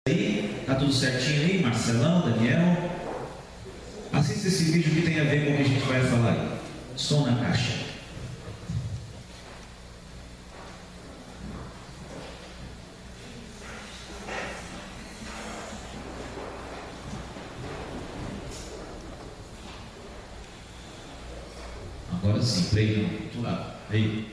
aí, tá tudo certinho aí, Marcelão, Daniel? Assista esse vídeo que tem a ver com o que a gente vai falar aí. Som na caixa. Agora sim, play não, do outro lado. Aí.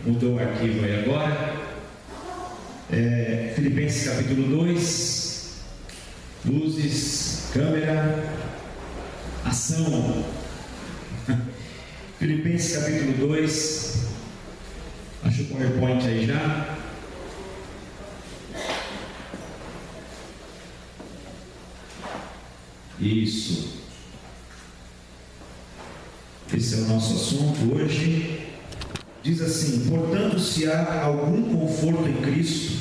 Mudou o arquivo aí agora. Filipenses capítulo 2. Luzes, câmera, ação. Filipenses capítulo 2. Acho o PowerPoint aí já. Isso. Esse é o nosso assunto hoje. Diz assim: portanto, se há algum conforto em Cristo,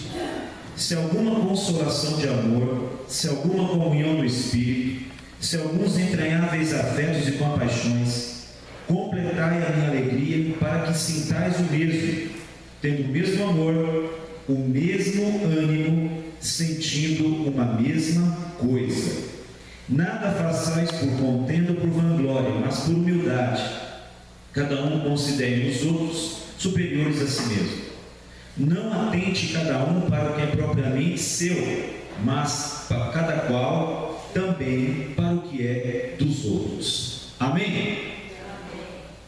se alguma consolação de amor, se alguma comunhão do Espírito, se alguns entranháveis afetos e compaixões, completai a minha alegria, para que sintais o mesmo, tendo o mesmo amor, o mesmo ânimo, sentindo uma mesma coisa. Nada façais por contenda ou por vanglória, mas por humildade. Cada um considere os outros superiores a si mesmo. Não atente cada um para o que é propriamente seu, mas para cada qual também para o que é dos outros. Amém?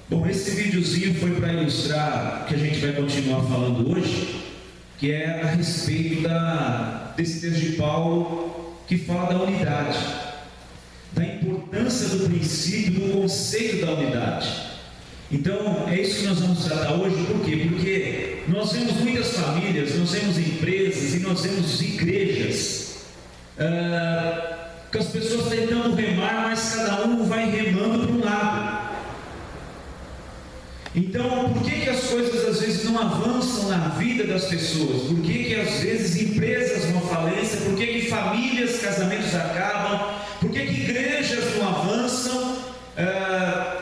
Bom, esse videozinho foi para ilustrar o que a gente vai continuar falando hoje, que é a respeito desse texto de Paulo que fala da unidade, da importância do princípio, do conceito da unidade. Então, é isso que nós vamos tratar hoje. Por quê? Porque nós vemos muitas famílias, nós vemos empresas e nós vemos igrejas que as pessoas tentando remar, mas cada um vai remando para um lado. Então, por que as coisas às vezes não avançam na vida das pessoas? Por que às vezes empresas vão à falência? Por que famílias, casamentos acabam? Por que igrejas não avançam?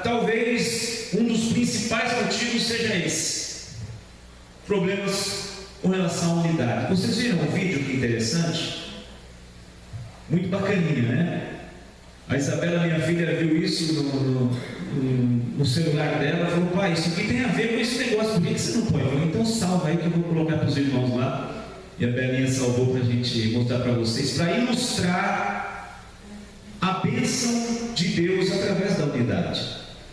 Talvez um dos principais motivos seja esse: problemas com relação à unidade. Vocês viram um vídeo que interessante? Muito bacaninha, né? A Isabela, minha filha, viu isso no celular dela e falou: pai, isso aqui tem a ver com esse negócio, por que você não põe? Eu falei: então salva aí que eu vou colocar para os irmãos lá. E a Belinha salvou para a gente mostrar para vocês, para ilustrar a bênção de Deus através da unidade.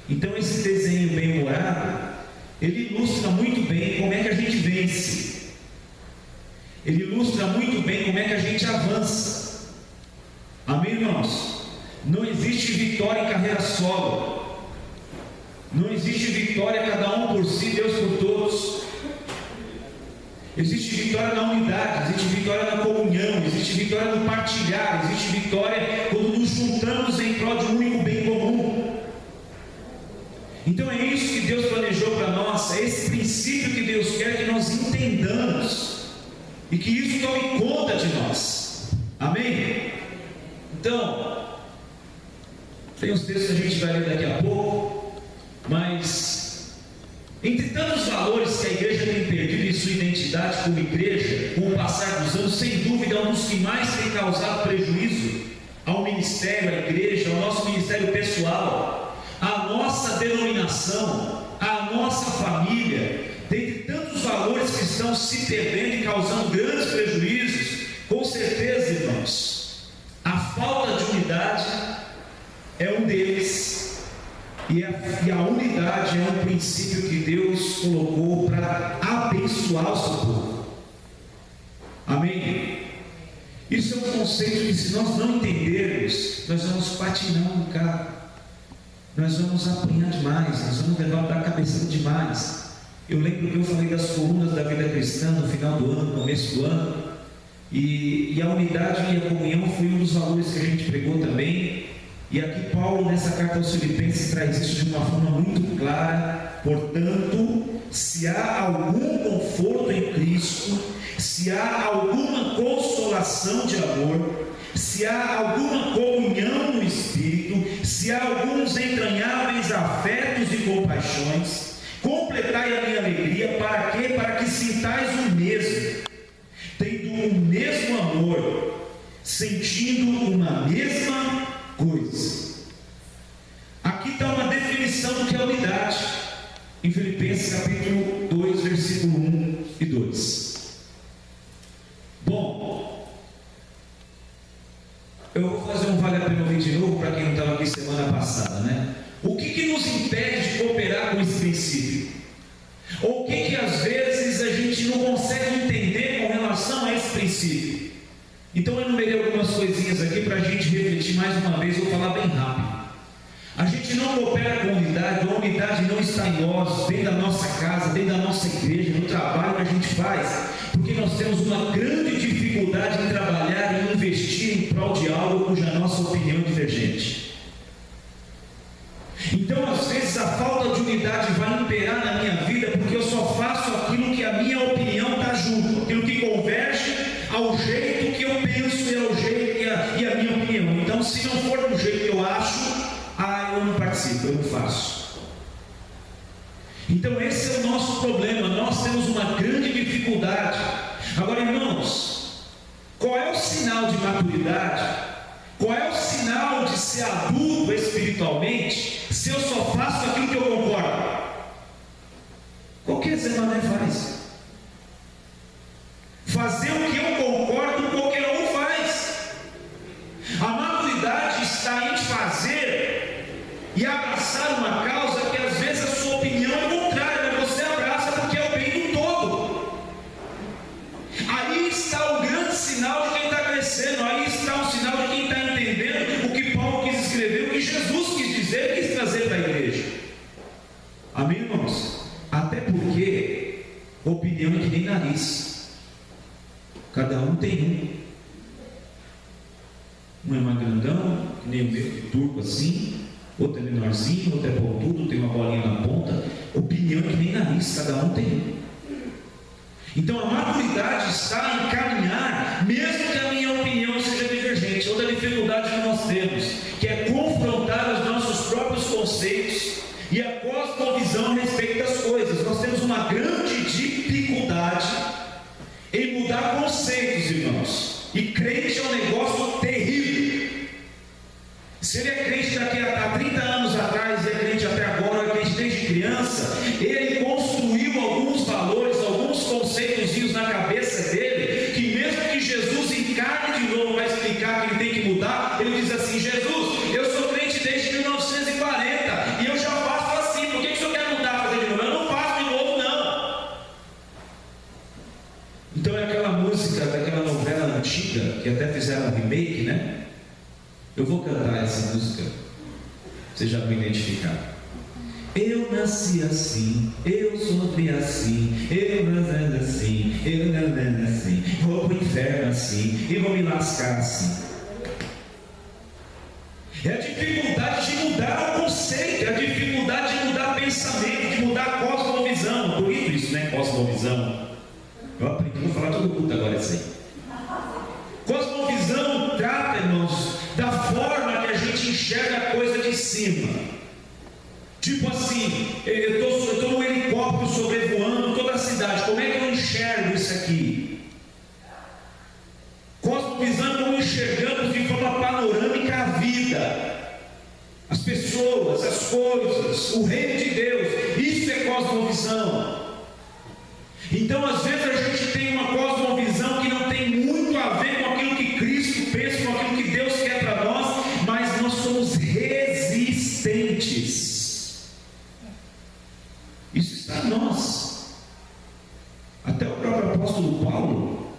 Então esse desenho bem-humorado, ele ilustra muito bem como é que a gente vence. Ele ilustra muito bem como é que a gente avança. Amém, irmãos? Não existe vitória em carreira solo. Não existe vitória cada um por si, Deus por todos. Existe vitória na unidade, existe vitória na comunhão, existe vitória no partilhar, existe vitória quando nos juntamos em prol de um único bem comum. Então é isso que Deus planejou para nós, é esse princípio que Deus quer que nós entendamos e que isso tome conta de nós. Amém? Então, tem os textos que a gente vai ler daqui a pouco, Entre tantos valores que a igreja tem perdido em sua identidade como igreja, com o passar dos anos, sem dúvida, é um dos que mais tem causado prejuízo ao ministério, à igreja, ao nosso ministério pessoal, à nossa denominação, à nossa família. Dentre tantos valores que estão se perdendo e causando grandes prejuízos, com certeza, irmãos, a falta de unidade é um deles. E a unidade é um princípio que Deus colocou para abençoar o seu povo. Amém? Isso é um conceito que, se nós não entendermos, nós vamos patinar no carro, nós vamos apanhar demais, nós vamos levantar a cabeça demais. Eu lembro que eu falei das colunas da vida cristã no final do ano, no começo do ano, e a unidade e a comunhão foi um dos valores que a gente pregou também. E aqui Paulo, nessa carta aos Filipenses, traz isso de uma forma muito clara. Portanto, se há algum conforto em Cristo, se há alguma consolação de amor, se há alguma comunhão no Espírito, se há alguns entranháveis afetos e compaixões, completai a minha alegria. Para quê? Para que sintais o mesmo, tendo o mesmo amor, sentindo uma mesma coisa. Aqui está uma definição do que é unidade, em Filipenses capítulo 2, versículo 1 e 2. Bom, eu vou fazer um vale a pena ouvir de novo para quem não estava aqui semana passada, né? O que nos impede de cooperar com esse princípio? Ou o que às vezes a gente não consegue entender com relação a esse princípio? Então eu enumerei algumas coisinhas aqui para a gente refletir mais uma vez. Vou falar bem rápido. A gente não coopera com a unidade não está em nós, dentro da nossa casa, dentro da nossa igreja, no trabalho que a gente faz, porque nós temos uma grande dificuldade em trabalhar e investir em prol de algo cuja nossa opinião é divergente. Então às vezes a falta de unidade vai imperar na minha vida, porque eu só faço aquilo que a minha opinião está junto, aquilo que converge ao jeito que eu penso e ao jeito e a minha opinião. Então, se não for do jeito que eu acho, eu não participo, eu não faço. Então esse é o nosso problema. Nós temos uma grande dificuldade. Agora, irmãos, qual é o sinal de maturidade? Qual é o sinal de ser adulto espiritualmente, se eu só faço aquilo que eu concordo? Qualquer Zé Mané faz. Fazer o que eu concordo, qualquer um faz. A maturidade está em fazer e abraçar uma causa que às vezes a sua opinião é contrária, mas você abraça porque é o bem do todo. Aí está o grande sinal de quem está crescendo. Aí está o sinal de quem está entendendo o que Paulo quis escrever, o que Jesus quis dizer e quis trazer para a igreja. Amém, irmãos? Até porque opinião é que nem nariz. Cada um tem um é mais grandão, que nem o meu, de turco assim, outro é menorzinho, outro é pontudo, tem uma bolinha na ponta. Opinião é que nem nariz, cada um tem um. Então a maturidade está em caminhar, mesmo que a minha opinião seja divergente. Outra dificuldade que nós temos, que é confrontar os nossos próprios conceitos e a cosmovisão a respeito das coisas. Nós temos uma grande dificuldade em mudar conceitos, irmãos. E crente é um negócio terrível. Se ele é crente daqui a 30 anos atrás, e é crente até agora, ou é crente desde criança, ele construiu alguns valores, alguns conceitozinhos na cabeça dele, que mesmo que Jesus encarne de novo, vai explicar que ele tem que mudar, ele diz assim: Jesus, eu sou crente desde 1940, e eu já faço assim, por que o senhor quer mudar, fazer de novo? Eu não faço de novo, não. Então é aquela música daquela novela antiga, que até fizeram um remake, né? Eu vou cantar essa música, vocês já vão identificar. Eu nasci assim, eu sofri assim, eu nascendo assim, eu nascendo assim, vou pro inferno assim, e vou me lascar assim. É a dificuldade de mudar o conceito, é a dificuldade de mudar pensamento, de mudar a cosmovisão. Bonito isso, né? Cosmovisão. Eu aprendi, vou falar todo culto agora isso aí. Cosmovisão trata, irmãos, da forma que a gente enxerga a coisa de cima. Tipo assim, eu estou no helicóptero sobrevoando toda a cidade. Como é que eu enxergo isso aqui? Cosmovisão é como enxergamos de forma panorâmica a vida, as pessoas, as coisas, o reino de Deus. Isso é cosmovisão. Então, às vezes, a gente tem uma cosmovisão que não tem muito a ver com aquilo que Cristo pensa, com aquilo que Deus quer para nós, mas nós somos resistentes. Isso está em nós. Até o próprio apóstolo Paulo,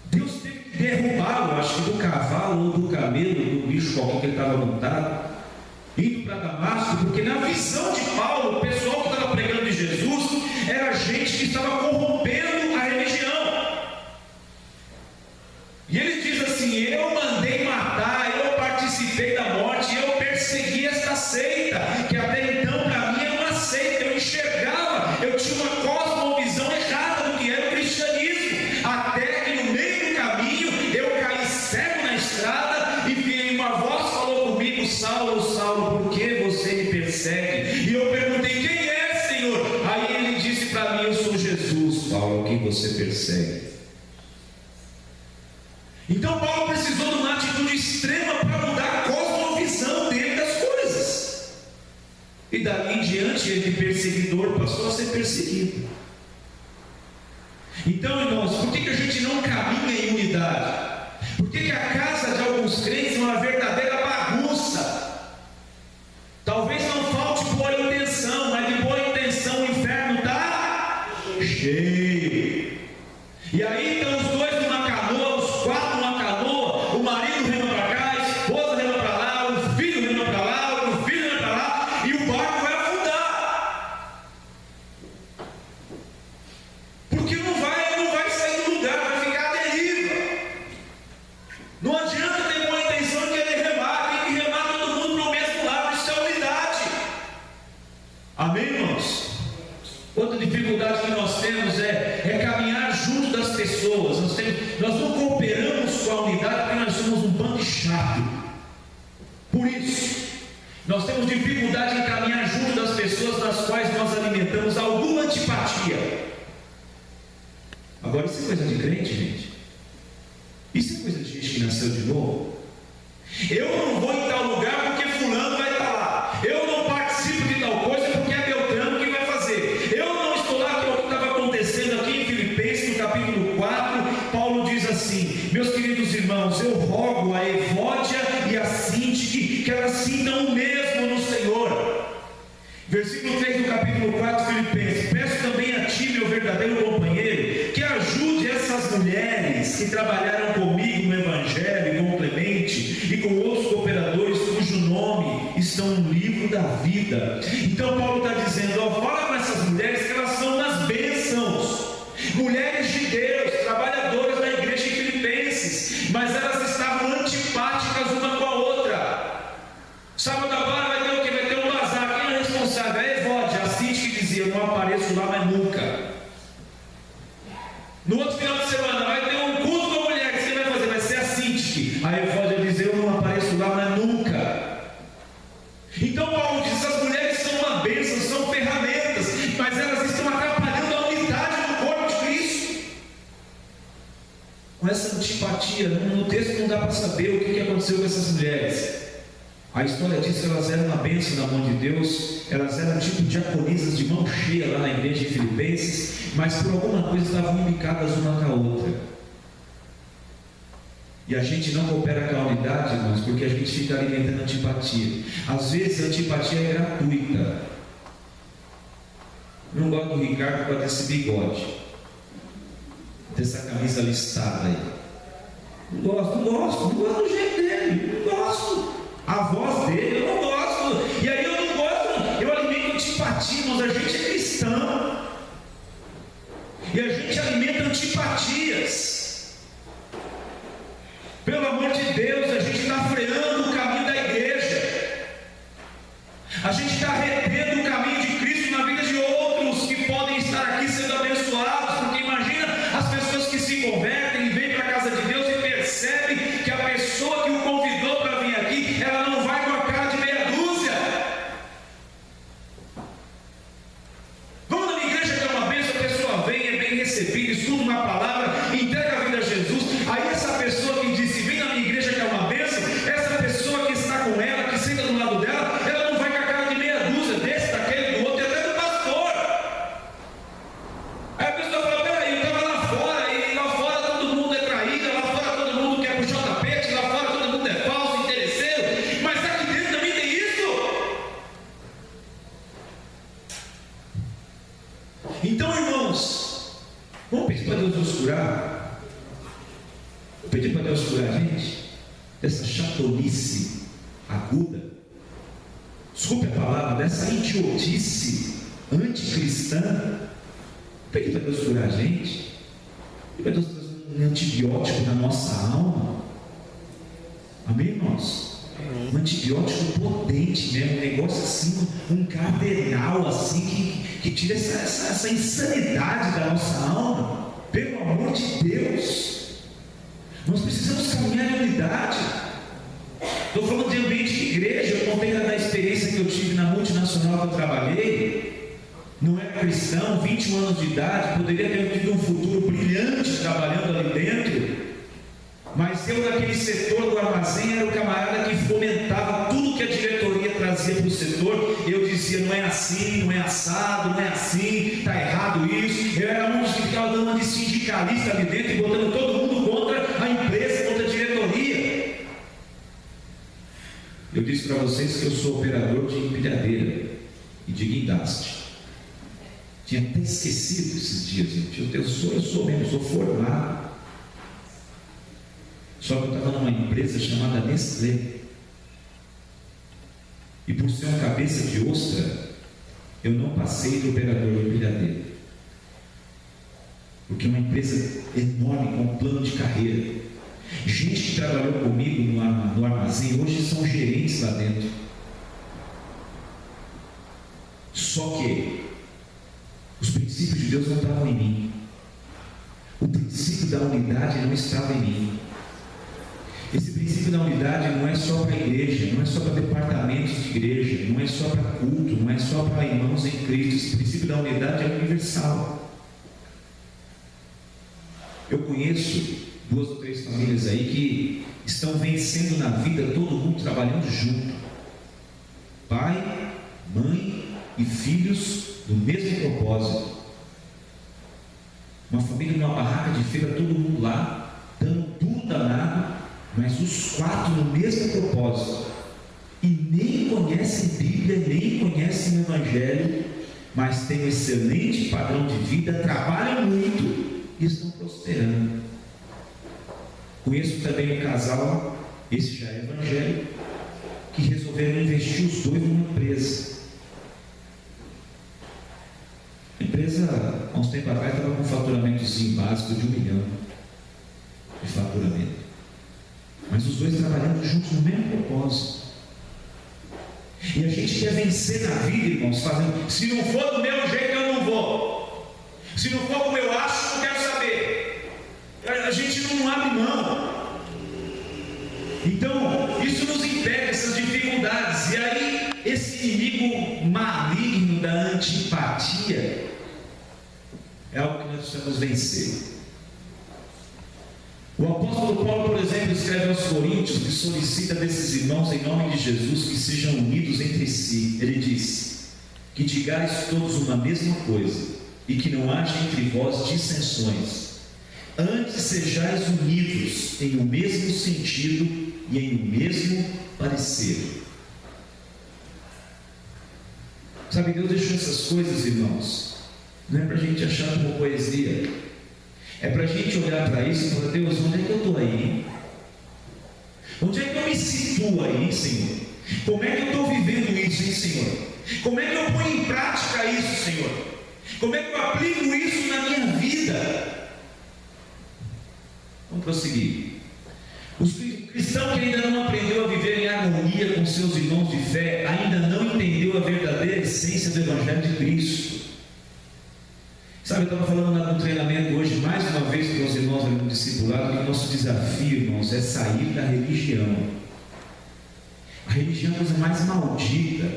Deus teve que derrubá-lo, acho que do cavalo ou do camelo, do bicho qualquer que ele estava montado, indo para Damasco, porque na visão de Paulo, o pessoal que estava pregando de Jesus era gente que estava corrompendo a religião. E ele diz assim: eu mandei matar, eu participei da morte, eu persegui esta seita, que até então para mim era uma seita. Eu enxergava, eu tinha uma cosmovisão errada do que era o cristianismo, até que no meio do caminho eu caí cego na estrada e veio uma voz, falou comigo: Saulo, Saulo, por que você me persegue? E eu perguntei: quem é, Senhor? Aí ele disse para mim: eu sou Jesus, Paulo, quem você persegue. Então Paulo precisou de uma atitude extrema para mudar a cosmovisão dele das coisas. E dali em diante ele, perseguidor, passou a ser perseguido. Então, irmãos, por que a gente não caminha em unidade? Por que a casa de alguns crentes é uma verdadeira bagunça? Talvez não falte boa intenção, mas de boa intenção o inferno está cheio. E aí estão os dois numa canoa, os quatro numa canoa, o marido rema para cá, a esposa rema para lá, o filho rema para lá, o filho rema para lá, e o barco vai afundar. Porque não vai sair do lugar, vai ficar à deriva. Não adianta ter boa intenção de querer remar, tem que remar todo mundo para o mesmo lado. Isso é unidade. Amém, irmãos? Outra dificuldade que nós temos é caminhar junto das pessoas. Nós não cooperamos com a unidade porque nós somos um bando chato. Por isso, nós temos dificuldade em caminhar junto das pessoas das quais nós alimentamos alguma antipatia. Agora, isso é coisa de crente, gente? Isso é coisa de gente que nasceu de novo? Eu não vou em tal lugar porque fulano vai estar lá. Eu não participo de tal coisa porque é Beltrano que vai fazer. Eu não estou lá, que é o que estava acontecendo aqui em Filipenses, no capítulo 4. Paulo diz assim: meus queridos irmãos, eu rogo a Evódia e a Sintique que elas sintam o mesmo no Senhor. Versículo 3 do capítulo 4, Filipenses: peço também a ti, meu verdadeiro companheiro, que ajude essas mulheres que trabalharam comigo no Evangelho, com Clemente e com outros cooperadores cujo nome estão no livro da vida. Então Paulo está dizendo: fala com essas mulheres que elas são umas bênçãos, mulheres de Deus, trabalhadoras da igreja em Filipenses, mas elas estavam antipáticas uma com a outra. Sábado agora vai ter o que? Vai ter um bazar. Quem é responsável? É Evódia, a Cinti, que dizia: eu não apareço lá, mas nunca. No outro final de semana vai ter um culto com a mulher. Que você vai fazer? Vai ser a Cinti. A Evódia diz: eu não apareço lá, mas nunca. Então Paulo diz: essas mulheres são uma bênção, são ferramentas, mas elas estão atrapalhando a unidade do corpo de Cristo. Com essa antipatia, no texto não dá para saber o que aconteceu com essas mulheres. A história diz que elas eram uma bênção na mão de Deus, elas eram tipo diaconisas de mão cheia lá na igreja de Filipenses, mas por alguma coisa estavam imbricadas uma com a outra. E a gente não coopera com a unidade, irmãos, porque a gente fica alimentando antipatia. Às vezes a antipatia é gratuita. Não gosto do Ricardo por desse bigode, dessa camisa listada aí. Não gosto do jeito dele, não gosto. A voz dele, eu não gosto. E aí eu não gosto, eu alimento antipatia, mas a gente é cristão. E a gente alimenta antipatias. Pelo amor de Deus, a gente está freando o caminho da igreja. A gente está retendo o caminho de Cristo na vida de outros que podem estar aqui sendo abençoados. Porque imagina as pessoas que se convertem e vêm para a casa de Deus e percebem que a pessoa que o convidou para vir aqui, ela não vai com a cara de meia dúzia. Vamos na minha igreja que é uma recebido, escuta uma palavra, entrega a vida a Jesus. Aí essa pessoa que disse, vem na minha igreja que é uma bênção, essa pessoa que está com ela, que senta do lado dela, ela não vai com a cara de meia dúzia desse, daquele, do outro, e até do pastor. Aí a pessoa fala, peraí, eu estava lá fora, e lá fora todo mundo é traíra, lá fora todo mundo quer puxar o tapete, lá fora todo mundo é falso, interesseiro, mas aqui dentro também tem isso. Então, irmãos, vamos pedir para Deus nos curar. Vou pedir para Deus curar a gente dessa chatolice aguda, desculpe a palavra, dessa idiotice anticristã. Vou pedir para Deus curar a gente, e para Deus trazer um antibiótico na nossa alma. Amém, irmãos? Um antibiótico potente mesmo, um negócio assim, um cardenal assim, que tira essa insanidade da nossa alma. Pelo amor de Deus, nós precisamos caminhar em unidade. Estou falando de ambiente de igreja. Eu contei da experiência que eu tive na multinacional que eu trabalhei. Não era cristão, 21 anos de idade, poderia ter tido um futuro brilhante trabalhando ali dentro. Mas eu, naquele setor do armazém, era o camarada que fomentava tudo que a diretoria trazia para o setor. Eu dizia, não é assim, não é assado, não é assim, está errado isso. Eu era um que ficava dando uma de sindicalista ali dentro e botando todo mundo contra a empresa, contra a diretoria. Eu disse para vocês que eu sou operador de empilhadeira e de guindaste. Tinha até esquecido esses dias, gente. Eu sou mesmo, sou formado. Só que eu estava numa empresa chamada Nestlé. E por ser um cabeça de ostra, eu não passei do operador de empilhadeira. Porque é uma empresa enorme, com plano de carreira. Gente que trabalhou comigo no armazém, hoje são gerentes lá dentro. Só que os princípios de Deus não estavam em mim. O princípio da unidade não estava em mim. Esse princípio da unidade não é só para a igreja, não é só para departamentos de igreja, não é só para culto, não é só para irmãos em Cristo. Esse princípio da unidade é universal. Eu conheço 2 ou 3 famílias aí que estão vencendo na vida, todo mundo trabalhando junto. Pai, mãe e filhos no mesmo propósito. Uma família numa barraca de feira, todo mundo lá, dando tudo danado, mas os 4 no mesmo propósito. E nem conhecem Bíblia, nem conhecem o Evangelho, mas têm um excelente padrão de vida, trabalham muito e estão prosperando. Conheço também um casal, esse já é evangélico, que resolveram investir os dois numa empresa. A empresa, há uns tempos atrás, estava com um faturamentozinho básico de 1 milhão de faturamento. Mas os dois trabalhando juntos no mesmo propósito. E a gente quer vencer na vida, irmãos, fazendo, se não for do meu jeito, eu não vou. Se não for como eu acho, eu não quero saber. A gente não abre mão. Então, isso nos impede, essas dificuldades. E aí, esse inimigo maligno da antipatia é algo que nós precisamos vencer. O apóstolo Paulo, por exemplo, escreve aos Coríntios que solicita desses irmãos, em nome de Jesus, que sejam unidos entre si. Ele diz: que digais todos uma mesma coisa, e que não haja entre vós dissensões. Antes sejais unidos em um mesmo sentido e em um mesmo parecer. Sabe, Deus deixou essas coisas, irmãos, não é para a gente achar como poesia. É para a gente olhar para isso e falar: Deus, onde é que eu estou aí? Onde é que eu me situo aí, Senhor? Como é que eu estou vivendo isso, hein, Senhor? Como é que eu ponho em prática isso, Senhor? Como é que eu aplico isso na minha vida? Vamos prosseguir. O cristão que ainda não aprendeu a viver em harmonia com seus irmãos de fé, ainda não entendeu a verdadeira essência do Evangelho de Cristo. Sabe, eu estava falando no treinamento hoje, mais uma vez para os irmãos do discipulado, que o nosso desafio, irmãos, é sair da religião. A religião é a coisa mais maldita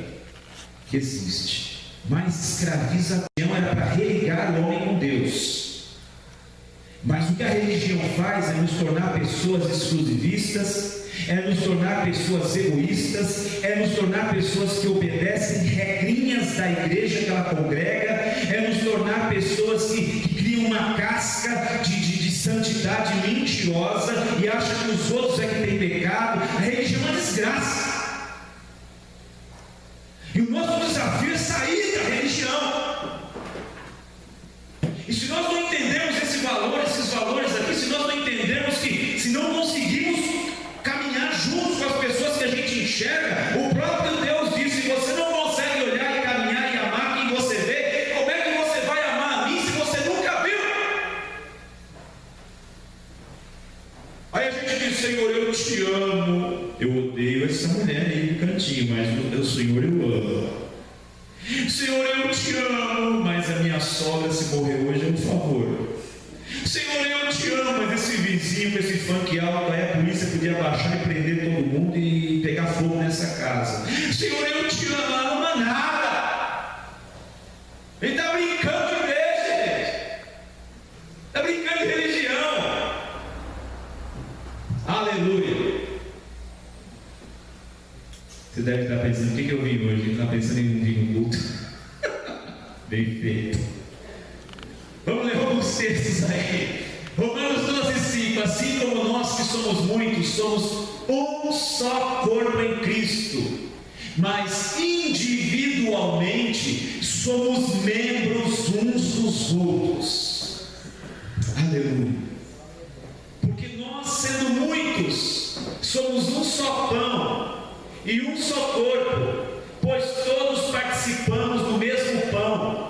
que existe. Mais escravizadora, era para religar o homem com Deus. Mas o que a religião faz é nos tornar pessoas exclusivistas, é nos tornar pessoas egoístas, é nos tornar pessoas que obedecem regrinhas da igreja que ela congrega, é nos tornar pessoas que criam uma casca de santidade mentirosa e acham que os outros é que têm pecado. A religião é uma desgraça. E o nosso desafio é sair da religião. E se nós não entendemos esses valores aqui, se nós não entendemos que, se não conseguimos caminhar juntos com as pessoas que a gente enxerga, o próprio Deus disse: se você não consegue olhar e caminhar e amar quem você vê, como é que você vai amar a mim se você nunca viu? Aí a gente diz: Senhor, eu te amo. Eu odeio essa mulher aí no cantinho, mas o Senhor eu amo. Senhor, eu te amo, mas a minha sogra, se morrer hoje, é um favor. Senhor, eu te amo, mas esse vizinho com esse funk alto, aí a polícia podia baixar e prender todo mundo e pegar fogo nessa casa. Senhor, eu te amo, ela não ama nada. Ele está brincando de igreja, gente. Está brincando de religião. Aleluia. Você deve estar pensando: o que eu vim hoje? Ele está pensando em vir no culto. Bem feito. Vamos ler alguns textos aí. Romanos 12:5. Assim como nós que somos muitos, somos um só corpo em Cristo, mas individualmente somos membros uns dos outros. Aleluia. Porque nós, sendo muitos, somos um só pão e um só corpo, pois todos participamos do mesmo pão.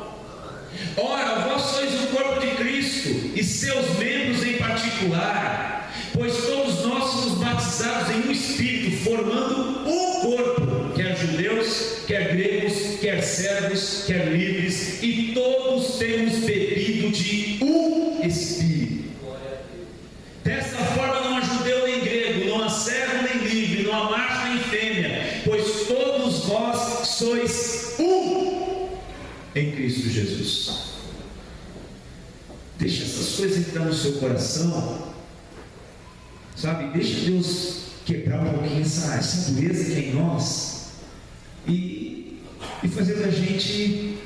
Ora, vós sois o corpo de Cristo e seus membros em particular, pois todos nós somos batizados em um Espírito, formando um corpo, quer judeus, quer gregos, quer servos, quer livres, e todos temos bebido de um Espírito. Dessa forma não há judeu nem grego, não há servo nem livre, não há macho nem fêmea, pois todos vós sois um em Cristo Jesus. Deixa essas coisas entrar no seu coração, sabe? Deixa Deus quebrar um pouquinho essa dureza que é em nós e fazer da gente.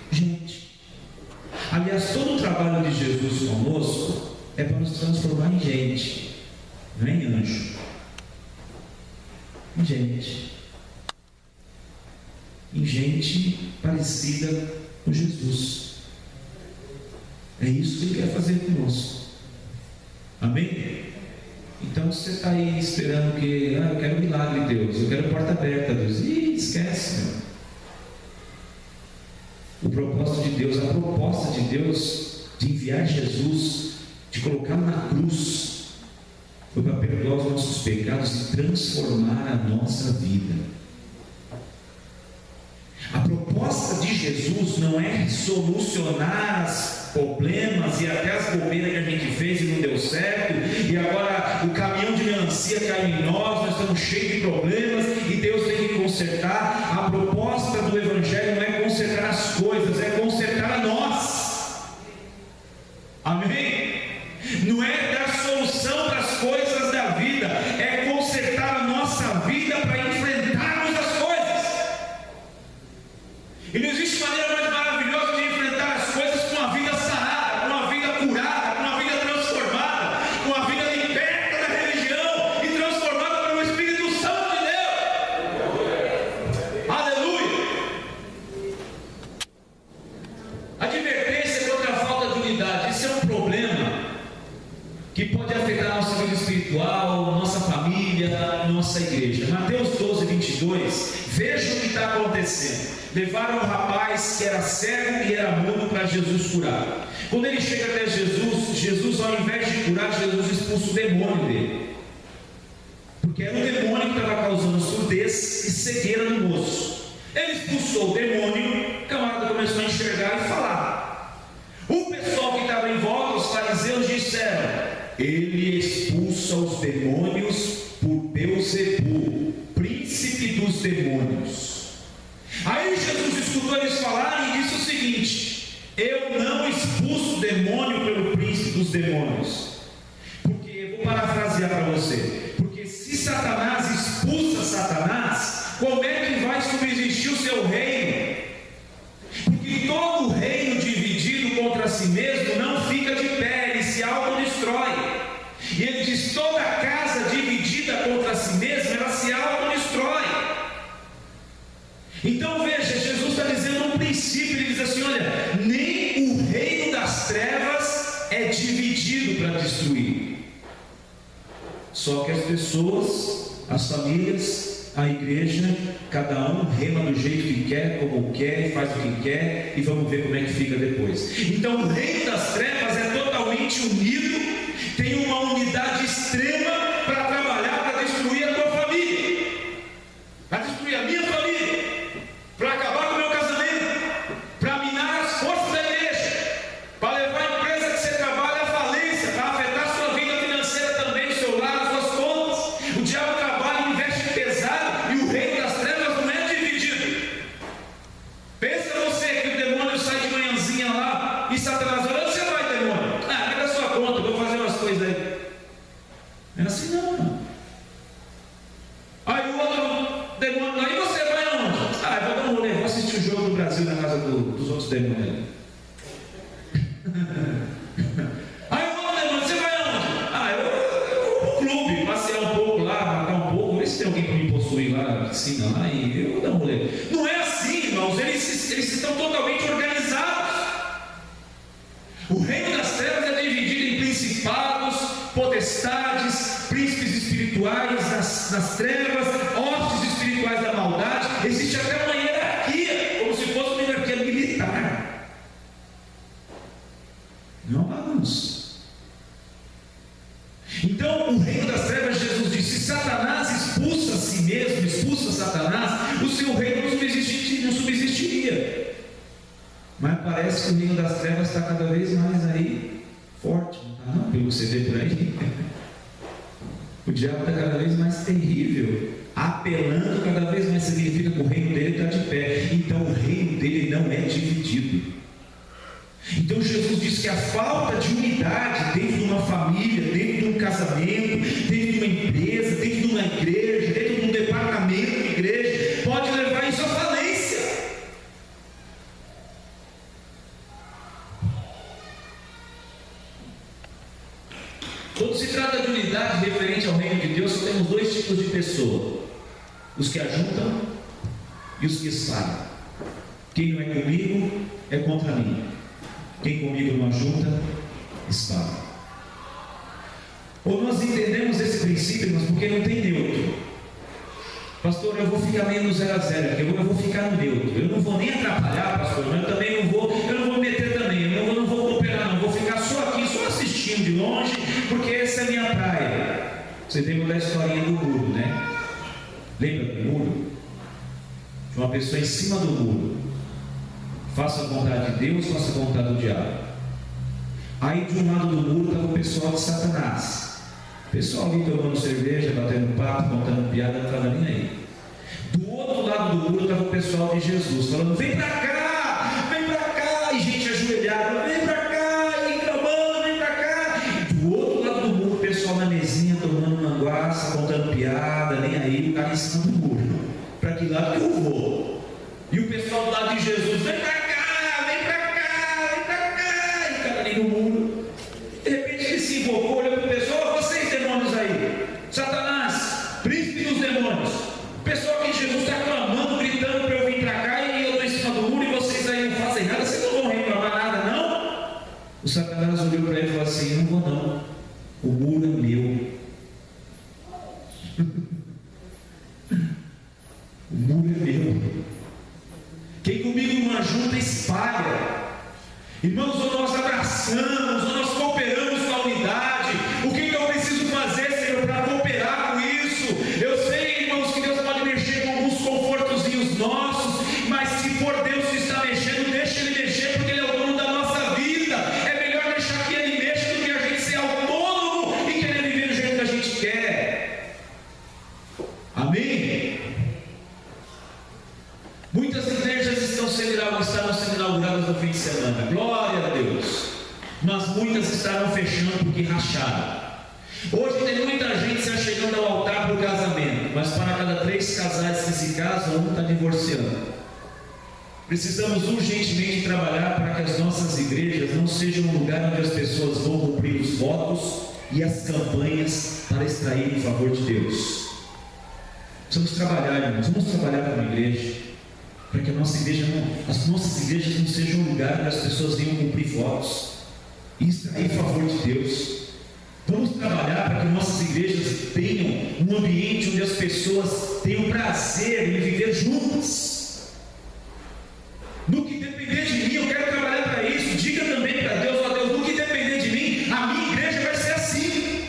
Aliás, todo o trabalho de Jesus conosco é para nos transformar em gente, não é em anjo, em gente parecida com Jesus. É isso que Ele quer fazer conosco. Amém? Então você está aí esperando que eu quero milagre, Deus, eu quero porta aberta, Deus. Esquece, meu. O propósito de Deus, a proposta de Deus de enviar Jesus, de colocar na cruz, foi para perdoar os nossos pecados e transformar a nossa vida. A proposta de Jesus não é solucionar os problemas e até as bobeiras que a gente fez e não deu certo, e agora o caminhão de melancia caiu em nós estamos cheios de problemas e Deus tem que consertar. A proposta do Evangelho não é consertar as coisas, é consertar a nós. Amém? Não é dar solução para as coisas da vida, é consertar a nossa vida para enfrentarmos as coisas. E não existe maneira mais maravilhosa de enfrentar as coisas com a vida sarada, com a vida curada, com a vida transformada, com a vida liberta da religião e transformada pelo Espírito Santo de Deus. Aleluia! Advertência contra a falta de unidade. Isso é um problema que pode afetar a nossa vida espiritual, nossa família, nossa igreja. Mateus 12:22. Veja o que está acontecendo. Levaram um rapaz que era cego e era mudo para Jesus curar. Quando ele chega até Jesus, ao invés de curar, Jesus expulsa o demônio dele, porque era o demônio que estava causando surdez e cegueira no moço. Ele expulsou o demônio, o camarada começou a enxergar e falar. O pessoal que estava em volta, os fariseus, disseram: ele expulsa os demônios por Beelzebul, príncipe dos demônios. Aí Jesus escutou eles falarem e disse o seguinte: eu não expulso o demônio pelo príncipe dos demônios, todo reino dividido contra si mesmo não fica de pé, ele se autodestrói. E ele diz: toda casa dividida contra si mesma, ela se autodestrói. Então veja, Jesus está dizendo um princípio, ele diz assim: olha, nem o reino das trevas é dividido para destruir. Só que as pessoas, as famílias, a igreja, cada um rema do jeito que quer, como quer, faz o que quer, e vamos ver como é que fica depois. Então o reino das trevas é totalmente unido, tem uma unidade extrema para trabalhar, para destruir a tua família, para destruir a minha família, para acabar com o meu casamento, para minar as forças da igreja, para levar a empresa que você trabalha à falência, para afetar a sua vida financeira também, o seu lar, as suas contas. O diabo trabalha e investe pesado, e o reino das trevas não é dividido. Pensa você que o demônio sai de manhãzinha lá e Satanás olha: onde você vai, demônio? Ah, pega a sua conta, eu vou fazer umas coisas aí. Não é assim não. Aí o outro demônio, aí você vai aonde? Ah, eu vou dar um rolê, vou assistir o jogo do Brasil na casa dos outros demônios. Aí o outro demônio, você vai aonde? Ah, eu vou pro clube, passear um pouco lá, matar um pouco, ver se tem alguém que me possui lá na piscina lá, e eu vou dar um rolê. Não é assim, irmãos, eles estão totalmente organizados. O reino das trevas é dividido em principados, potestades, príncipes espirituais nas trevas, hostes espirituais da maldade. Existe até uma hierarquia, como se fosse uma hierarquia militar. Não bagunça. Então, o reino das trevas, Jesus disse: se Satanás expulsa a si mesmo, expulsa Satanás, o seu reino não subsistiria. Mas parece que o reino das trevas está cada vez mais aí forte, não, pelo que você vê por aí. O diabo está cada vez mais terrível, apelando cada vez mais. Significa que o reino dele está de pé. Então o reino dele não é dividido. Então Jesus disse que a falta de unidade dentro de uma família, dentro de um casamento, dentro de uma empresa, dentro de uma igreja, dentro de um departamento de igreja, pode levar isso à falência. Quando se trata de unidade referente ao reino de Deus, só temos dois tipos de pessoa: os que ajuntam e os que espalham. Quem não é comigo é contra mim. Quem comigo não ajunta, espalha. Ou nós entendemos esse princípio, mas porque não tem neutro. Pastor, eu vou ficar meio no 0 a 0, porque eu vou ficar no neutro. Eu não vou nem atrapalhar, pastor, mas eu também não vou me meter também. Eu não vou cooperar, não. Vou ficar só aqui, só assistindo de longe, porque essa é a minha praia. Você lembra da historinha do muro, né? Lembra do muro? De uma pessoa em cima do muro. Faça a vontade de Deus, faça a vontade do diabo. Aí de um lado do muro estava o pessoal de Satanás. O pessoal ali tomando cerveja, batendo papo, contando piada, não estava nem aí. Do outro lado do muro estava o pessoal de Jesus, falando: vem para cá, vem para cá. E gente ajoelhada: vem para cá, e clamando: vem para cá. E do outro lado do muro, o pessoal na mesinha tomando manguaça, contando piada, nem aí, o cara em cima do muro. Para que lado que eu vou? E o pessoal do lado de Jesus: vem para cá, vem para cá, vem para cá. E o cara ali no muro. De repente ele se invocou, olhou para o pessoal: vocês demônios aí, Satanás, príncipe dos demônios, o pessoal que Jesus está clamando, gritando para eu vir para cá, e eu estou em cima do muro e vocês aí não fazem nada, vocês não vão reclamar nada, não? O Satanás olhou para ele e falou assim: não vou não, o muro é meu. O muro é meu. Quem comigo não ajunta, espalha. Irmãos, ou nós abraçamos, ou nós cooperamos com a unidade. O que eu preciso fazer, Senhor, para cooperar com isso? Eu sei, irmãos, que Deus pode mexer com alguns confortozinhos nossos, mas se for Deus que está mexendo, deixa Ele mexer, porque Ele é o dono da nossa vida. É melhor deixar que Ele mexa do que a gente ser autônomo e querer viver do jeito que a gente quer. Amém? Muitas igrejas estão sendo inauguradas no fim de semana, glória a Deus, mas muitas estarão fechando porque racharam. Hoje tem muita gente se achegando ao altar para o casamento, mas para cada 3 casais que se casam, um está divorciando. Precisamos urgentemente trabalhar seja um lugar onde as pessoas vão cumprir os votos e as campanhas para extrair o favor de Deus. Precisamos trabalhar, irmãos, vamos trabalhar como igreja, para que as nossas igrejas não sejam um lugar onde as pessoas venham cumprir votos e extrair o favor de Deus. Vamos trabalhar para que nossas igrejas tenham um ambiente onde as pessoas tenham prazer em viver juntas. No que depender de mim, eu quero trabalhar para isso. Diga também para Deus: ó Deus, no que depender de mim, a minha igreja vai ser assim.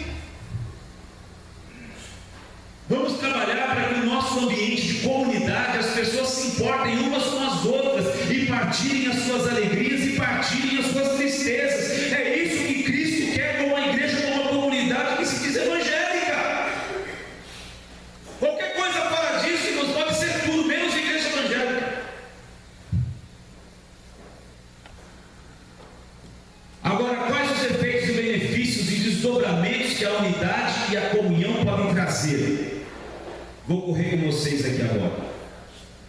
Vamos trabalhar para que o nosso ambiente de comunidade, as pessoas se importem umas com as outras e partilhem as suas alegrias e partilhem as suas tristezas. É isso que Cristo quer com uma igreja, com uma comunidade que se diz evangélica. Qualquer coisa fora disso, irmãos, pode ser tudo menos igreja evangélica. Agora, quais os efeitos e benefícios e desdobramentos que a unidade e a comunhão podem trazer? Vou correr com vocês aqui agora.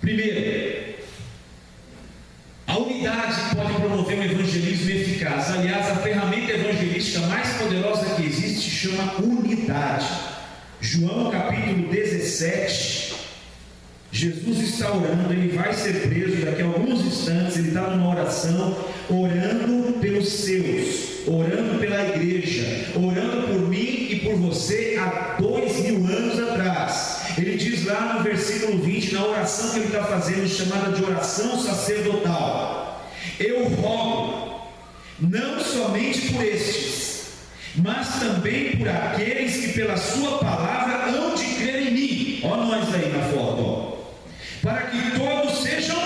Primeiro, a unidade pode promover um evangelismo eficaz. Aliás, a ferramenta evangelística mais poderosa que existe se chama unidade. João capítulo 17, Jesus está orando, ele vai ser preso daqui a alguns instantes, ele está numa oração, orando pelos seus, orando pela igreja, orando por mim e por você há 2000 anos atrás. Ele diz lá no versículo 20, na oração que ele está fazendo, chamada de oração sacerdotal: eu rogo, não somente por estes, mas também por aqueles que pela sua palavra hão de crer em mim. Ó nós aí na foto, ó. Para que todos sejam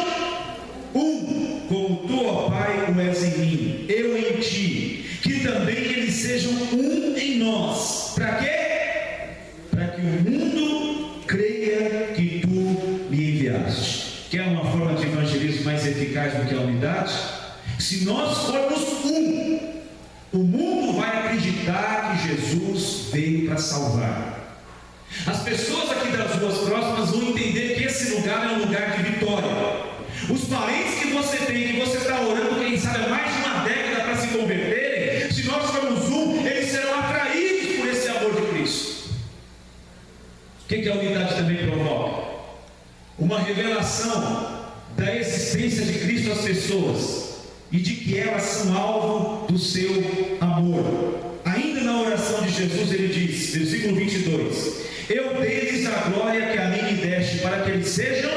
um, como tu, ó Pai, o és em mim, eu em ti, que também eles sejam um em nós. Para quê? Para que o mundo creia que tu me enviaste. Quer uma forma de evangelismo mais eficaz do que a unidade? Se nós formos um, o mundo vai acreditar que Jesus veio para salvar. As pessoas aqui das ruas próximas vão entender que esse lugar é um lugar de vitória. Os parentes que você tem, que você está orando, quem sabe há mais de uma década para se converterem, se nós formos um, eles serão atraídos por esse amor de Cristo. O que a unidade também provoca? Uma revelação da existência de Cristo às pessoas e de que elas são alvo do seu amor. Ainda na oração de Jesus ele diz, versículo 22: eu dei-lhes a glória que a mim me deste, para que eles sejam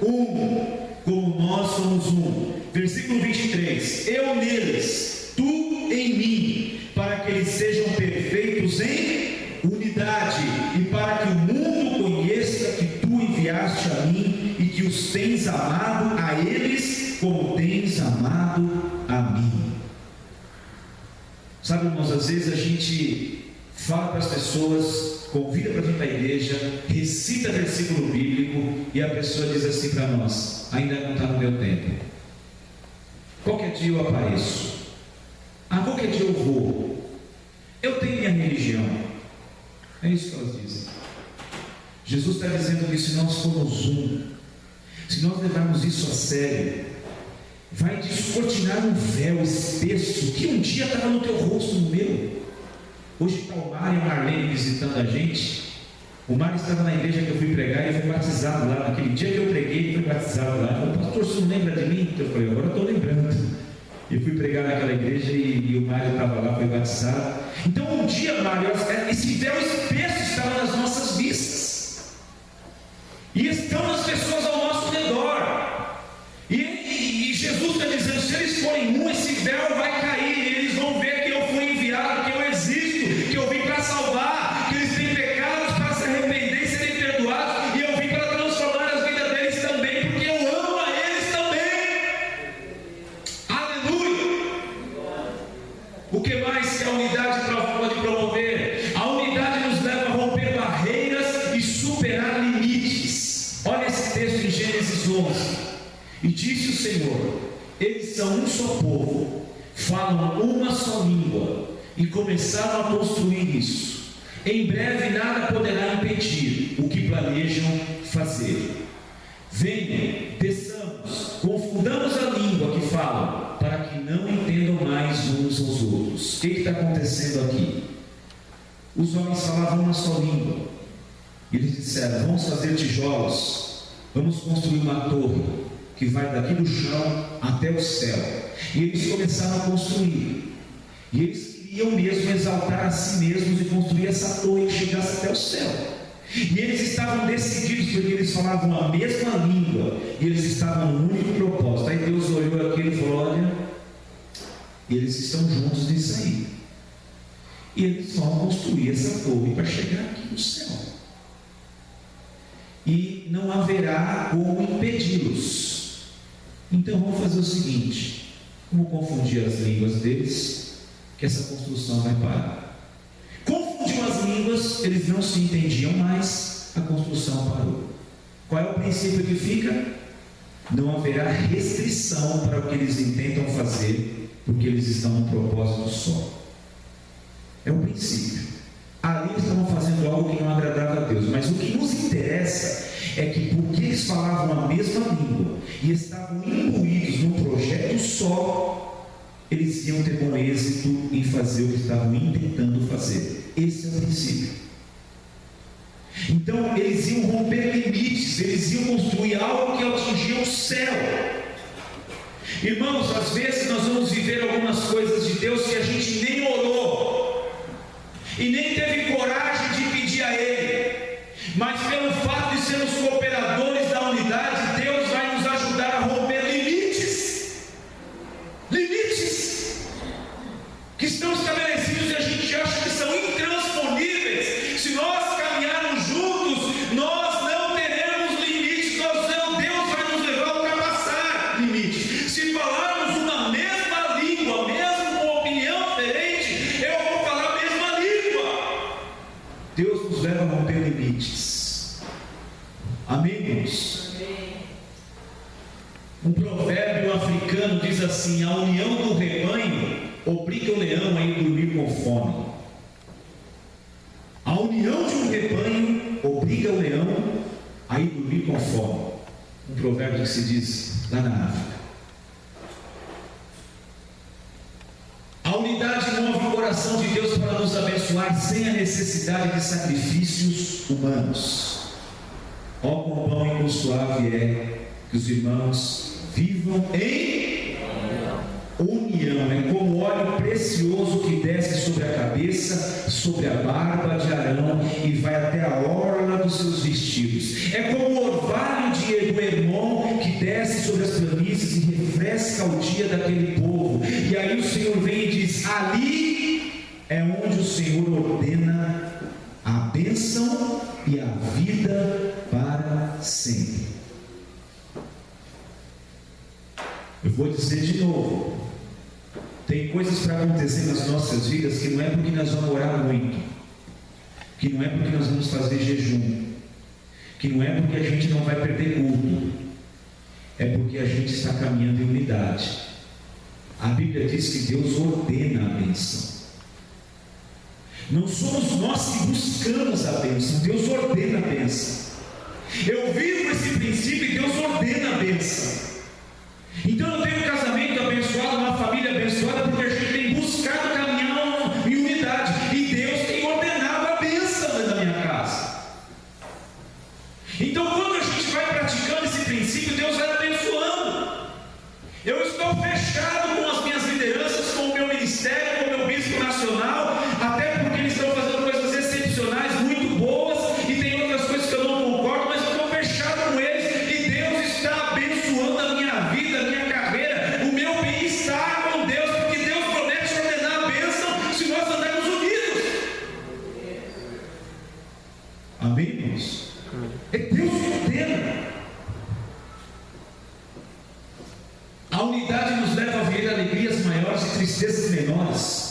um, como nós somos um. Versículo 23: eu neles, tu em mim, para que eles sejam perfeitos em unidade, e para que o mundo conheça que tu enviaste a mim e que os tens amado a eles como tens amado a mim. Sabe, irmãos, às vezes a gente fala para as pessoas, convida para vir para a igreja, recita versículo bíblico e a pessoa diz assim para nós: ainda não está no meu tempo. Qualquer dia eu apareço. Qualquer dia eu vou. Eu tenho minha religião. É isso que elas dizem. Jesus está dizendo que se nós formos um, se nós levarmos isso a sério, vai descortinar um véu espesso que um dia estava no teu rosto, no meu. Hoje está o Mário e a Marlene visitando a gente. O Mário estava na igreja que eu fui pregar e foi batizado lá. Naquele dia que eu preguei, ele foi batizado lá. Ele falou: pastor, você não lembra de mim? Eu falei: agora eu estou lembrando. E fui pregar naquela igreja e o Mário estava lá, foi batizado. Então um dia, Mário, esse véu espesso estava nas nossas vistas. E estão as pessoas ao nosso redor. E Jesus está dizendo: se eles forem um, esse véu vai cair. E eles vão ver que eu fui enviado, que eu existo, que eu vim para salvar, que eles têm pecados para se arrepender e serem perdoados. E eu vim para transformar as vidas deles também, porque eu amo a eles também. Aleluia! O que mais que a unidade pode promover? A unidade nos leva a romper barreiras e superar limites. Olha esse texto em Gênesis 11. E disse o Senhor: eles são um só povo, falam uma só língua, e começaram a construir isso. Em breve nada poderá impedir o que planejam fazer. Venham, desçamos, confundamos a língua que falam, para que não entendam mais juntos. O que está acontecendo aqui? Os homens falavam uma só língua. Eles disseram: vamos fazer tijolos, vamos construir uma torre que vai daqui do chão até o céu. E eles começaram a construir. E eles queriam mesmo exaltar a si mesmos e construir essa torre que chegasse até o céu. E eles estavam decididos, porque eles falavam a mesma língua, e eles estavam no único propósito. Aí Deus olhou aqui e falou: olha, eles estão juntos nisso aí, e eles vão construir essa torre para chegar aqui no céu, e não haverá como impedi-los. Então vamos fazer o seguinte: vamos confundir as línguas deles, que essa construção vai parar. Confundiu as línguas, eles não se entendiam mais, a construção parou. Qual é o princípio que fica? Não haverá restrição para o que eles intentam fazer, porque eles estão num propósito só. É o princípio. Ali eles estavam fazendo algo que não agradava a Deus, mas o que nos interessa é que, porque eles falavam a mesma língua e estavam imbuídos num projeto só, eles iam ter bom êxito em fazer o que estavam intentando fazer. Esse é o princípio. Então eles iam romper limites, eles iam construir algo que atingia o céu. Irmãos, às vezes nós vamos viver algumas coisas de Deus que a gente nem orou e nem teve coragem de pedir a Ele, mas pelo fato de sermos cooperadores da unidade, Deus vai nos ajudar a romper limites que estão estabelecidos e a gente acha que são intransponíveis. Se nós caminharmos juntos, nós não teremos limites. Deus vai nos levar a ultrapassar limites. Se falarmos uma mesma língua, mesmo com opinião diferente, eu vou falar a mesma língua. Deus nos leva a romper limites. Amém, irmãos? Um provérbio africano diz assim: a união do rebanho obriga o leão a ir dormir com fome. A união de um rebanho obriga o leão a ir dormir com fome. Um provérbio que se diz lá na África. A unidade move o coração de Deus para nos abençoar sem a necessidade de sacrifícios humanos. Ó quão bom e quão suave é que os irmãos vivam em união. É como óleo precioso que desce sobre a cabeça, sobre a barba de Arão e vai até a orla dos seus vestidos. É como o orvalho do Hermon que desce sobre as planícies e refresca o dia daquele povo. E aí o Senhor vem e diz: ali é onde o Senhor ordena a bênção e a vida para sempre. Eu vou dizer de novo: tem coisas para acontecer nas nossas vidas que não é porque nós vamos orar muito, que não é porque nós vamos fazer jejum, que não é porque a gente não vai perder culto, é porque a gente está caminhando em unidade. A Bíblia diz que Deus ordena a bênção. Não somos nós que buscamos a bênção, Deus ordena a bênção. Eu vivo esse princípio e Deus ordena a bênção. Então eu tenho um casamento abençoado, uma família abençoada, porque a gente tem buscado caminhar em unidade, e Deus tem ordenado a bênção dentro da minha casa. Então quando a gente vai praticando esse princípio, Deus vai abençoando. Eu estou fechado com as minhas lideranças, com o meu ministério, com o meu bispo nacional, até porque eles estão fazendo coisas excepcionais, muito boas, e tem outras coisas que eu não concordo, mas eu estou fechado com eles, e Deus está abençoando a minha vida, a minha carreira, o meu bem-estar com Deus, porque Deus promete ordenar a bênção se nós andarmos unidos. Amém, irmãos? É Deus que ordena. A unidade nos leva a viver alegrias maiores e tristezas menores.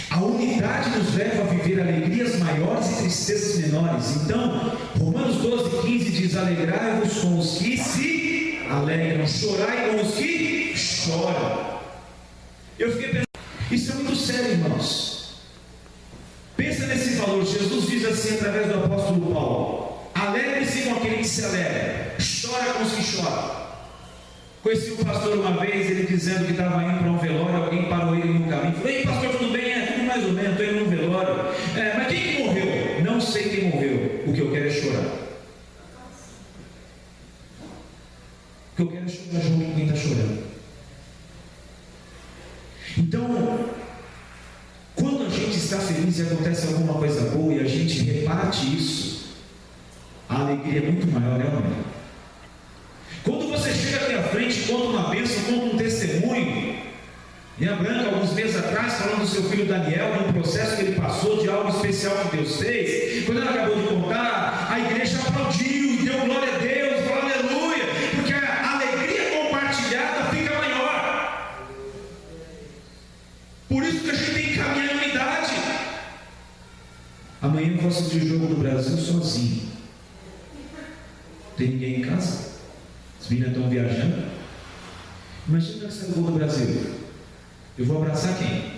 A unidade nos leva a viver alegrias maiores e tristezas menores. Então, Romanos 12:15 diz: alegrai-vos com os que se alegram, chorai com os que choram. Eu fiquei pensando, isso é muito sério, irmãos. Pensa nesse valor. Jesus diz assim através do apóstolo Paulo: alegre-se com aquele que se alegra, chora com os que choram. Conheci um pastor uma vez, ele dizendo que estava indo para um velório, alguém parou ele no caminho e falou: Então, quando a gente está feliz e acontece alguma coisa boa e a gente reparte isso, a alegria é muito maior, realmente. Quando você chega aqui à frente, conta uma bênção, conta um testemunho. Minha Branca, alguns meses atrás, falando do seu filho Daniel, de um processo que ele passou, de algo especial que Deus fez. Quando ela acabou de contar, a igreja aplaudiu e deu glória a Deus, falou aleluia, porque a alegria compartilhada fica maior. Por isso que a gente tem que caminhar em unidade. Amanhã eu vou assistir o jogo do Brasil sozinho. Tem ninguém em casa? As meninas estão viajando. Imagina que sai o gol do Brasil. Eu vou abraçar quem?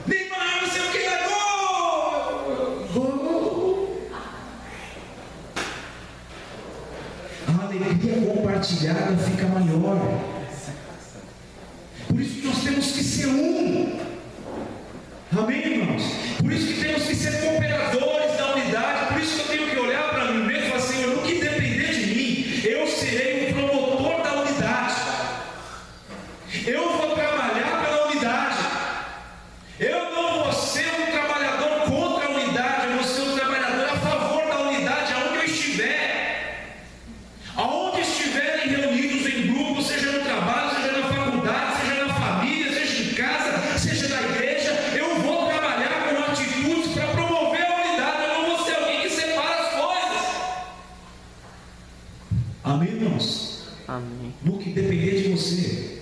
Neymar, não sei o que, dá gol! Gol! A alegria compartilhada fica maior. Por isso que nós temos que ser um. Amém, irmãos? Por isso que temos que ser cooperadores da unidade. Por isso que eu tenho que olhar para mim mesmo e falar, Senhor, no que depender de mim, eu serei um promotor da unidade. Eu vou trabalhar pela unidade. Eu não vou ser um trabalhador contra a unidade, eu vou ser um trabalhador a favor da unidade, aonde eu estiver. Aonde estiverem reunidos em grupo, seja no trabalho, seja na faculdade, seja na família, seja em casa, seja na igreja, eu vou trabalhar com atitudes para promover a unidade. Eu não vou ser alguém que separa as coisas. Amém, irmãos? Amém. No que depender de você,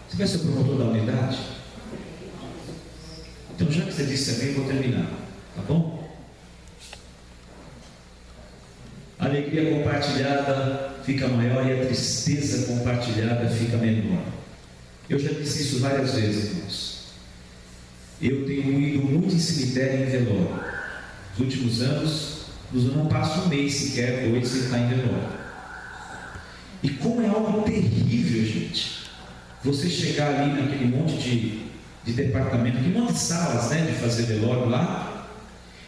você vai ser o promotor da unidade? Então, já que você disse amém, eu vou terminar, tá bom? A alegria compartilhada fica maior e a tristeza compartilhada fica menor. Eu já disse isso várias vezes, irmãos. Eu tenho ido muito em cemitério e em velório. Nos últimos anos, eu não passo um mês sequer, 2, sem estar em velório. E como é algo terrível, gente, você chegar ali naquele monte de departamento, aquele monte de salas, né, de fazer velório lá,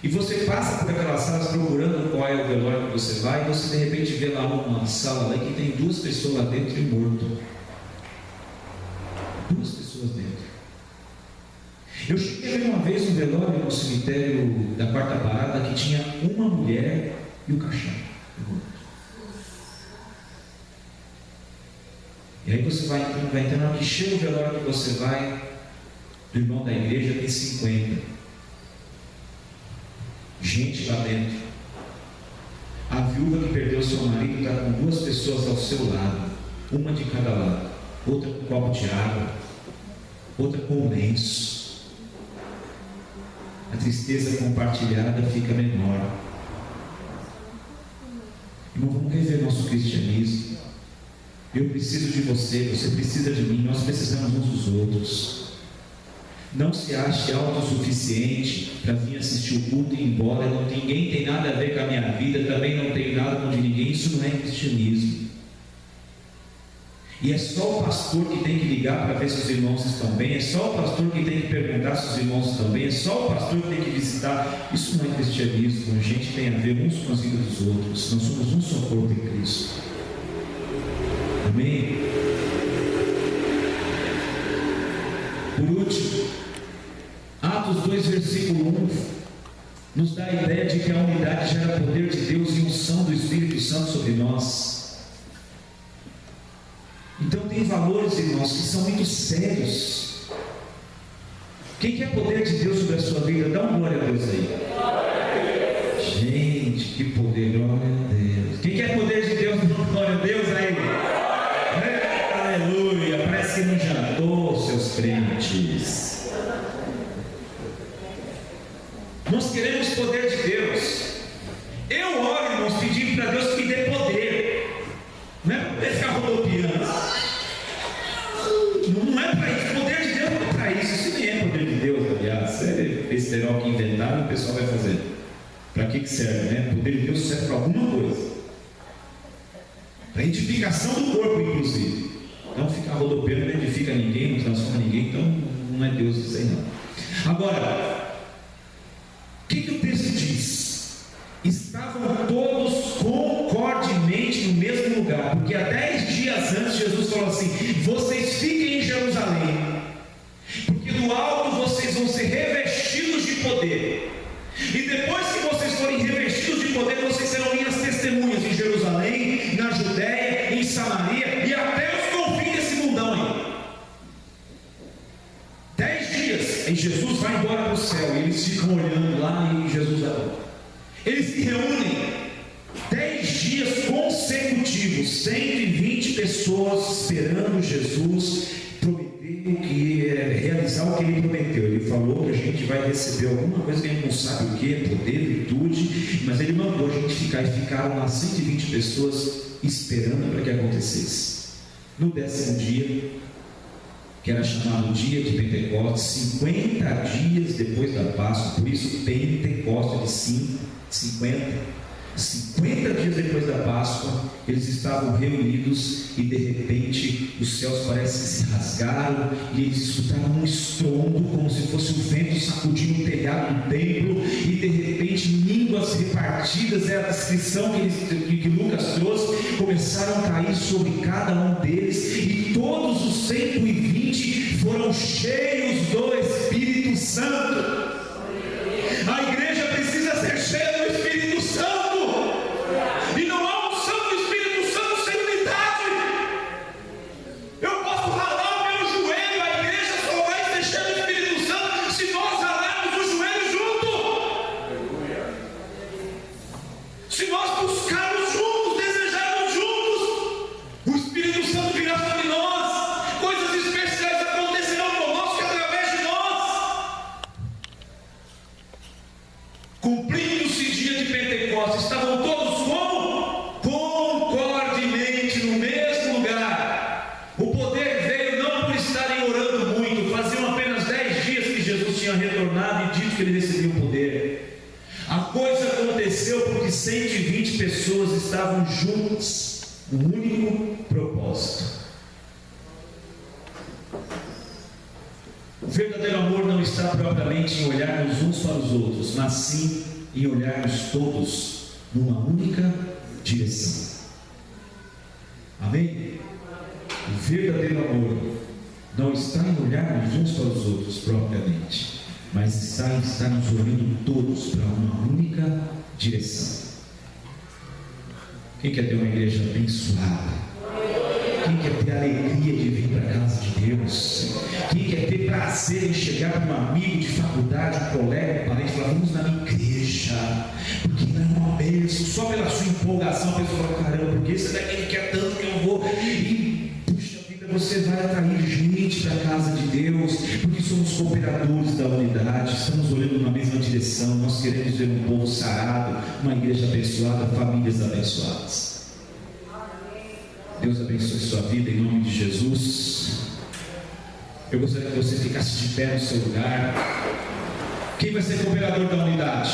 e você passa por aquelas salas procurando qual é o velório que você vai, e você de repente vê lá uma sala lá que tem 2 pessoas lá dentro e morto. 2 pessoas dentro. Eu cheguei a ver uma vez um velório no cemitério da Quarta Parada que tinha uma mulher e o caixão. E aí você vai entrando, na hora que chega o velório que você vai, do irmão da igreja tem 50. Gente lá dentro. A viúva que perdeu seu marido está com 2 pessoas ao seu lado, uma de cada lado, outra com um copo de água, outra com um lenço. A tristeza compartilhada fica menor. Irmão, vamos rever nosso cristianismo. Eu preciso de você, você precisa de mim, nós precisamos uns dos outros. Não se ache autossuficiente para vir assistir o culto e ir embora. Ninguém tem nada a ver com a minha vida, também não tenho nada com de ninguém. Isso não é cristianismo. E é só o pastor que tem que ligar para ver se os irmãos estão bem, é só o pastor que tem que perguntar se os irmãos estão bem, é só o pastor que tem que visitar. Isso não é cristianismo. A gente tem a ver uns com as vidas dos outros. Nós somos um só corpo em Cristo. Amém? Por último, Atos 2, versículo 1 nos dá a ideia de que a unidade gera poder de Deus e unção do Espírito Santo sobre nós. Então tem valores, irmãos, que são muito sérios. Quem quer poder de Deus sobre a sua vida, dá uma glória a Deus aí. Gente, que poder, glória a Deus. Quem quer poder de Deus, dá uma glória a Deus aí. Aleluia, parece que não jantou, seus crentes. Nós queremos poder de Deus. Eu oro, irmãos, pedindo para Deus que me dê poder. Não é para poder ficar rodopiando. Não é para isso. Poder de Deus não é para isso. Isso nem é poder de Deus, aliás. É besterol que inventaram e o pessoal vai fazer. Para que serve, né? O poder de Deus serve para alguma coisa. Para edificação do corpo, inclusive. Não ficar rodopiando não edifica ninguém, não transforma ninguém. Então não é Deus isso aí não. Agora, o que o texto diz? Estavam todos concordemente no mesmo lugar, porque há 10 dias dias antes, Jesus falou assim: vocês fiquem em Jerusalém, porque do alto vocês vão ser revestidos de poder. E depois que vocês forem revestidos de poder, vocês serão minhas testemunhas em Jerusalém, na Judéia, em Samaria e até os confins desse mundão aí. 10 dias, e Jesus vai embora para o céu, e eles ficam olhando lá e Jesus vai. Eles se reúnem 10 dias consecutivos, 120 pessoas esperando Jesus realizar o que ele prometeu. Ele falou que a gente vai receber alguma coisa que a gente não sabe o que, poder, virtude, mas ele mandou a gente ficar, e ficaram lá 120 pessoas esperando para que acontecesse. No 10º dia, que era chamado dia de Pentecostes, 50 dias depois da Páscoa, por isso Pentecostes de 50 dias depois da Páscoa, eles estavam reunidos e de repente os céus parecem que se rasgaram e eles escutaram um estrondo como se fosse um vento sacudindo o telhado do templo, e de repente línguas repartidas, é a descrição que Lucas trouxe, começaram a cair sobre cada um deles, e todos os 120 foram cheios do Espírito Santo. A igreja precisa ser cheia do Espírito Santo. E não há unção do Espírito Santo sem unidade. Eu posso ralar o meu joelho, a igreja só vai ser cheia do Espírito Santo se nós ralarmos o joelho junto. Se nós buscarmos juntos, desejarmos juntos, o Espírito Santo virá sobre nós. Coisas especiais acontecerão conosco através de nós. Cumprindo-se o dia de Pentecostes, estavam todos como? Concordemente no mesmo lugar. O poder veio não por estarem orando muito, faziam apenas 10 dias que Jesus tinha retornado e dito que ele recebia o poder. A coisa aconteceu porque 120 pessoas estavam juntas, um único propósito. O verdadeiro amor não está propriamente em olharmos uns para os outros, mas sim em olharmos todos numa única direção. Amém? O verdadeiro amor não está em olharmos uns para os outros propriamente, mas está em estarmos olhando todos para uma única direção. Quem quer ter uma igreja abençoada? Quem quer ter a alegria de vir para a casa de Deus? Quem quer ter prazer em chegar para um amigo de faculdade, um colega, um parente, e falar: vamos na minha igreja, porque não é uma bênção, só pela sua empolgação, a pessoa fala: caramba, porque esse daqui quer tanto que eu vou, e puxa vida, você vai atrair gente para a casa de Deus, porque somos cooperadores da unidade, estamos olhando na mesma direção, nós queremos ver um povo sarado, uma igreja abençoada, famílias abençoadas. Deus abençoe sua vida em nome de Jesus. Eu gostaria que você ficasse de pé no seu lugar. Quem vai ser cooperador da unidade?